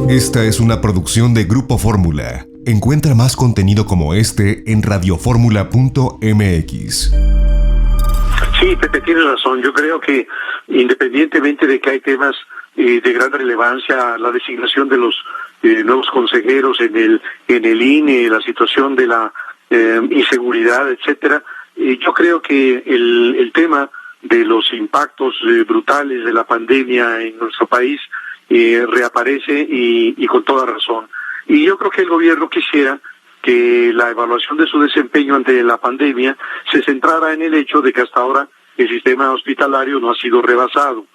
Esta es una producción de Grupo Fórmula. Encuentra más contenido como este en radioformula.mx. Sí, Pepe, tienes razón. Yo creo que independientemente de que hay temas de gran relevancia, la designación de los nuevos consejeros en el INE, la situación de la inseguridad, etcétera, yo creo que el tema de los impactos brutales de la pandemia en nuestro país reaparece y con toda razón. Y yo creo que el gobierno quisiera que la evaluación de su desempeño ante la pandemia se centrara en el hecho de que hasta ahora el sistema hospitalario no ha sido rebasado.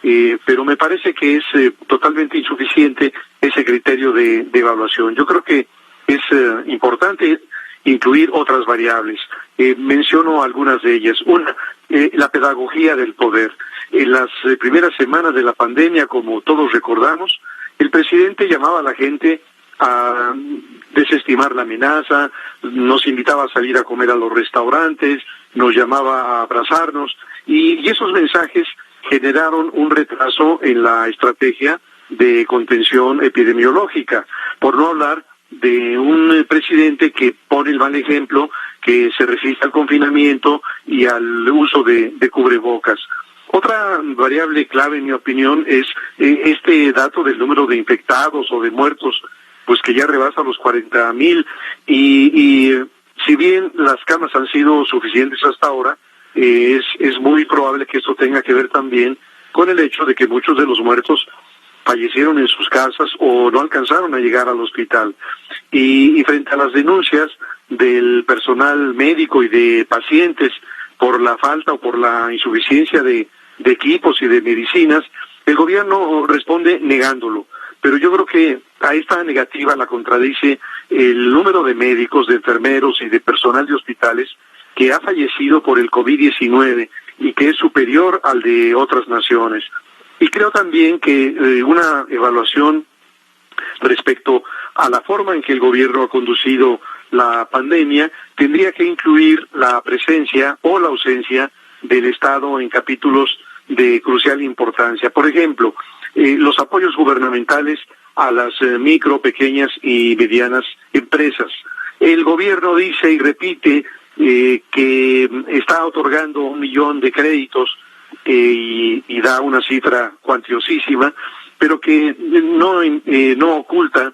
Pero me parece que es totalmente insuficiente ese criterio de evaluación. Yo creo que es importante incluir otras variables. Menciono algunas de ellas. Una, la pedagogía del poder. En las primeras semanas de la pandemia, como todos recordamos, el presidente llamaba a la gente a desestimar la amenaza, nos invitaba a salir a comer a los restaurantes, nos llamaba a abrazarnos, y esos mensajes generaron un retraso en la estrategia de contención epidemiológica, por no hablar de un presidente que pone el mal ejemplo, que se resiste al confinamiento y al uso de cubrebocas. Otra variable clave, en mi opinión, es este dato del número de infectados o de muertos, pues que ya rebasa los 40,000, y si bien las camas han sido suficientes hasta ahora, es muy probable que esto tenga que ver también con el hecho de que muchos de los muertos fallecieron en sus casas o no alcanzaron a llegar al hospital. Y frente a las denuncias del personal médico y de pacientes por la falta o por la insuficiencia de equipos y de medicinas, el gobierno responde negándolo. Pero yo creo que a esta negativa la contradice el número de médicos, de enfermeros y de personal de hospitales que ha fallecido por el COVID-19 y que es superior al de otras naciones. Y creo también que una evaluación respecto a la forma en que el gobierno ha conducido la pandemia tendría que incluir la presencia o la ausencia del Estado en capítulos de crucial importancia. Por ejemplo, los apoyos gubernamentales a las micro, pequeñas y medianas empresas. El gobierno dice y repite que está otorgando 1 millón de créditos y da una cifra cuantiosísima, pero que no oculta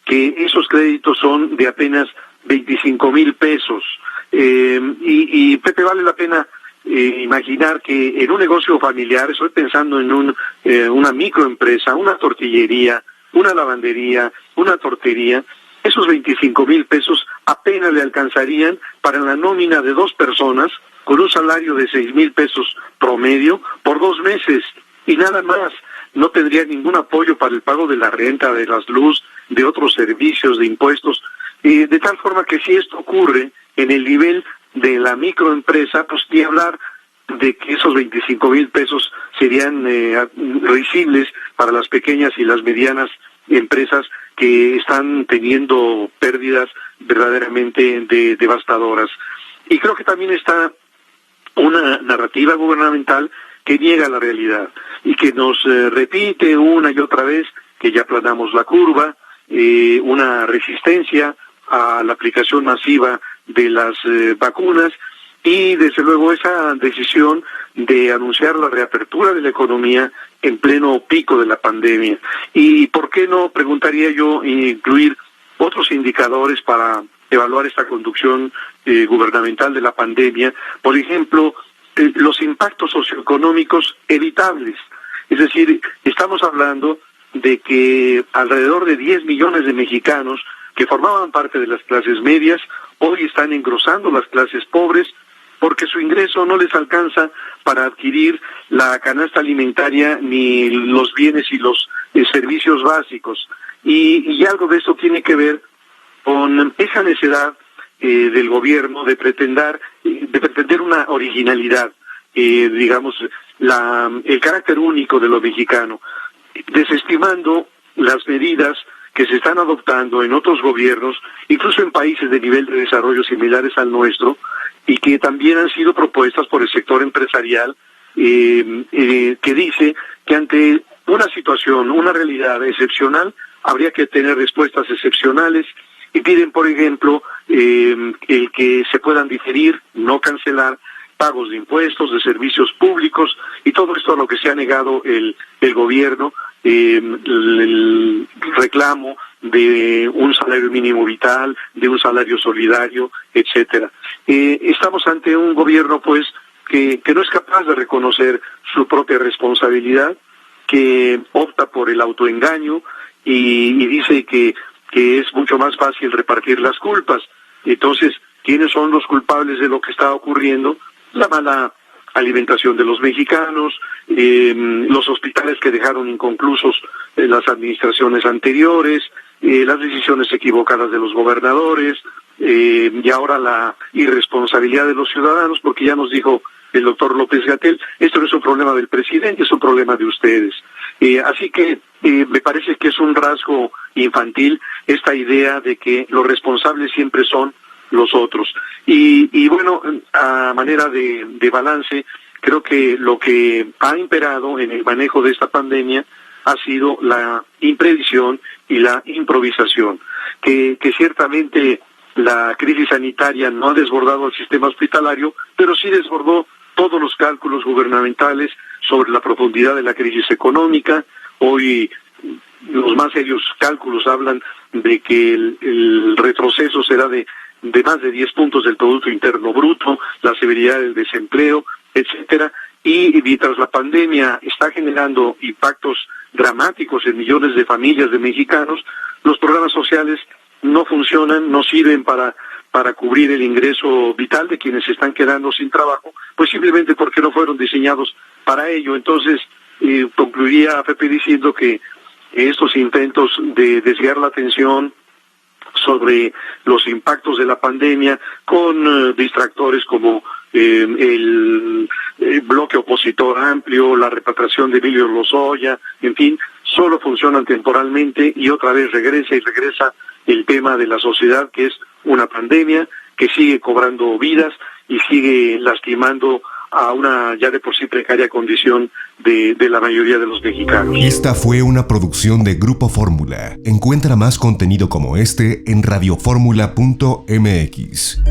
que esos créditos son de apenas 25,000 pesos. Y Pepe, vale la pena imaginar que en un negocio familiar, estoy pensando en una microempresa, una tortillería, una lavandería, una tortería, esos 25,000 pesos apenas le alcanzarían para la nómina de 2 personas con un salario de 6,000 pesos promedio por 2 meses y nada más. No tendría ningún apoyo para el pago de la renta, de las luz, de otros servicios, de impuestos, de tal forma que si esto ocurre en el nivel de la microempresa, pues ni hablar de que esos 25,000 pesos serían risibles para las pequeñas y las medianas empresas que están teniendo pérdidas verdaderamente devastadoras. Y creo que también está una narrativa gubernamental que niega la realidad y que nos repite una y otra vez que ya aplanamos la curva, una resistencia a la aplicación masiva de las vacunas y desde luego esa decisión de anunciar la reapertura de la economía en pleno pico de la pandemia. ¿Y por qué no, preguntaría yo, incluir otros indicadores para evaluar esta conducción gubernamental de la pandemia? Por ejemplo, los impactos socioeconómicos evitables. Es decir, estamos hablando de que alrededor de 10 millones de mexicanos que formaban parte de las clases medias hoy están engrosando las clases pobres porque su ingreso no les alcanza para adquirir la canasta alimentaria ni los bienes y los servicios básicos. Y algo de eso tiene que ver con esa necedad del gobierno de pretender una originalidad, digamos, el carácter único de lo mexicano, desestimando las medidas que se están adoptando en otros gobiernos, incluso en países de nivel de desarrollo similares al nuestro, y que también han sido propuestas por el sector empresarial, que dice que ante una situación, una realidad excepcional, habría que tener respuestas excepcionales y piden, por ejemplo, el que se puedan diferir, no cancelar, pagos de impuestos, de servicios públicos y todo esto a lo que se ha negado el gobierno, el reclamo de un salario mínimo vital, de un salario solidario, etcétera. Estamos ante un gobierno, pues, que no es capaz de reconocer su propia responsabilidad, que opta por el autoengaño y dice que es mucho más fácil repartir las culpas. Entonces, ¿quiénes son los culpables de lo que está ocurriendo? La mala alimentación de los mexicanos, los hospitales que dejaron inconclusos las administraciones anteriores, las decisiones equivocadas de los gobernadores, y ahora la irresponsabilidad de los ciudadanos, porque ya nos dijo el doctor López-Gatell, esto no es un problema del presidente, es un problema de ustedes. Así que me parece que es un rasgo infantil esta idea de que los responsables siempre son los otros. Y bueno, a manera de balance, creo que lo que ha imperado en el manejo de esta pandemia ha sido la imprevisión y la improvisación, que ciertamente la crisis sanitaria no ha desbordado el sistema hospitalario, pero sí desbordó todos los cálculos gubernamentales sobre la profundidad de la crisis económica. Hoy los más serios cálculos hablan de que el retroceso será de más de 10 puntos del Producto Interno Bruto, la severidad del desempleo, etcétera, y mientras la pandemia está generando impactos dramáticos en millones de familias de mexicanos, los programas sociales no funcionan, no sirven para cubrir el ingreso vital de quienes se están quedando sin trabajo, pues simplemente porque no fueron diseñados para ello. Entonces, concluiría, Pepe, diciendo que estos intentos de desviar la atención sobre los impactos de la pandemia con distractores como el bloque opositor amplio, la repatriación de Emilio Lozoya, en fin, solo funcionan temporalmente y otra vez regresa el tema de la sociedad, que es una pandemia que sigue cobrando vidas y sigue lastimando a una ya de por sí precaria condición de la mayoría de los mexicanos. Esta fue una producción de Grupo Fórmula. Encuentra más contenido como este en radioformula.mx.